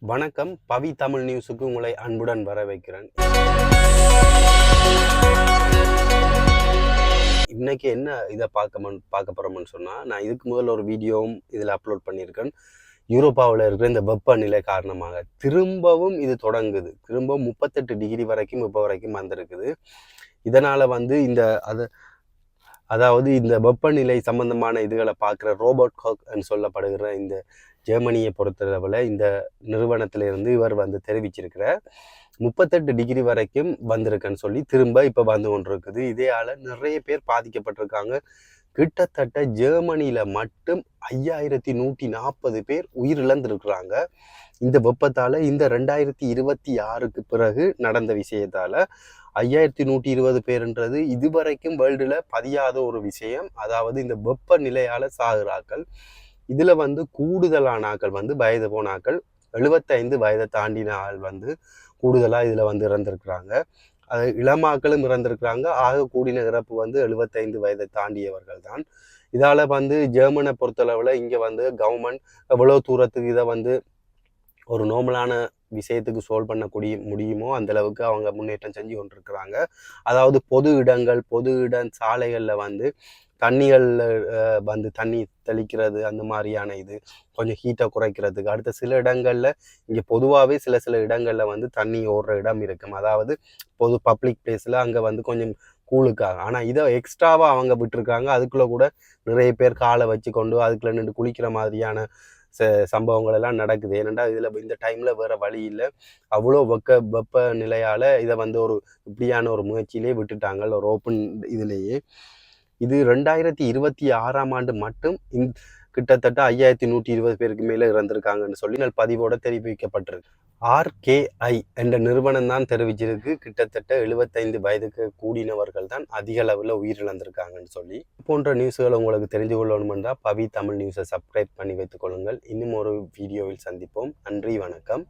வணக்கம். பவி தமிழ் நியூஸுக்கு உங்களை அன்புடன் வரவேற்கிறேன். இன்னைக்கு என்ன இதை பார்க்க போகிறோம்னு சொன்னால், நான் இதுக்கு முதல்ல ஒரு வீடியோவும் இதில் அப்லோட் பண்ணியிருக்கேன். யூரோப்பாவில் இருக்கிற இந்த வெப்பநிலை காரணமாக திரும்பவும் இது தொடங்குது. திரும்பவும் 38 டிகிரி வரைக்கும் இப்போ வரைக்கும் வந்திருக்குது. இதனால் இந்த அதாவது இந்த வெப்பநிலை சம்பந்தமான இதுகளை பார்க்குற ரோபோட் காக்னு சொல்லப்படுகிற இந்த ஜெர்மனியை பொறுத்தளவில் இந்த நிறுவனத்திலிருந்து இவர் தெரிவிச்சிருக்கிற 38 டிகிரி வரைக்கும் வந்திருக்குன்னு சொல்லி திரும்ப இப்போ வந்து கொண்டிருக்குது. இதையால் நிறைய பேர் பாதிக்கப்பட்டிருக்காங்க. கிட்டத்தட்ட ஜெர்மனியில் மட்டும் 5140 பேர் உயிரிழந்திருக்கிறாங்க. இந்த வெப்பத்தால் இந்த 2026க்கு பிறகு நடந்த விஷயத்தால் 5120 பேருன்றது இதுவரைக்கும் வேர்ல்டில் பதியாத ஒரு விஷயம். அதாவது இந்த வெப்ப நிலையால் சாகுறாக்கள். இதில் கூடுதலான ஆக்கள் வயது போன ஆக்கள் 75 வயதை தாண்டின ஆள் கூடுதலாக இதில் இறந்திருக்கிறாங்க. அது இளமாக்களும் இறந்திருக்கிறாங்க. ஆக கூடின இறப்பு 75 வயதை தாண்டியவர்கள் தான். இதால் ஜெர்மனை பொறுத்தளவில் இங்கே கவர்மெண்ட் எவ்வளோ தூரத்துக்கு இதை ஒரு நார்மலான விஷயத்துக்கு சால்வ் பண்ணக்கூடிய முடியுமோ அந்த அளவுக்கு அவங்க முன்னேற்றம் செஞ்சு கொண்டிருக்கிறாங்க. அதாவது பொது சாலைகளில் தண்ணிகளில் தண்ணி தெளிக்கிறது, அந்த மாதிரியான இது கொஞ்சம் ஹீட்டை குறைக்கிறதுக்கு. அடுத்த சில இடங்களில் இங்கே பொதுவாகவே சில இடங்களில் தண்ணி ஓடுற இடம் இருக்கும். அதாவது பொது பப்ளிக் பிளேஸில் அங்கே கொஞ்சம் கூழுக்காக. ஆனால் இதை எக்ஸ்ட்ராவாக அவங்க விட்டுருக்காங்க. அதுக்குள்ளே கூட நிறைய பேர் காலை வச்சு கொண்டு அதுக்குள்ளே நின்று குளிக்கிற மாதிரியான சம்பவங்கள் எல்லாம் நடக்குது. ஏனெண்டா இதில் இந்த டைமில் வேறு வழி இல்லை. அவ்வளோ வெப்ப நிலையால் இதை ஒரு இப்படியான ஒரு முயற்சியிலே விட்டுட்டாங்க, ஒரு ஓப்பன் இதுலேயே. இது 2026ஆம் ஆண்டு மட்டும் கிட்டத்தட்ட 5120 பேருக்கு மேலே இறந்திருக்காங்கன்னு சொல்லி பதிவோட தெரிவிக்கப்பட்டிருக்கு. RKI என்ற நிறுவனம் தான் தெரிவிச்சிருக்கு. கிட்டத்தட்ட 75 வயதுக்கு கூடினவர்கள் தான் அதிக அளவில் உயிரிழந்திருக்காங்கன்னு சொல்லி. போன்ற நியூஸ்களை உங்களுக்கு தெரிந்து கொள்ளணுமென்றா பவி தமிழ் நியூஸை சப்ஸ்கிரைப் பண்ணி வைத்துக் கொள்ளுங்கள். இன்னும் ஒரு வீடியோவில் சந்திப்போம். நன்றி, வணக்கம்.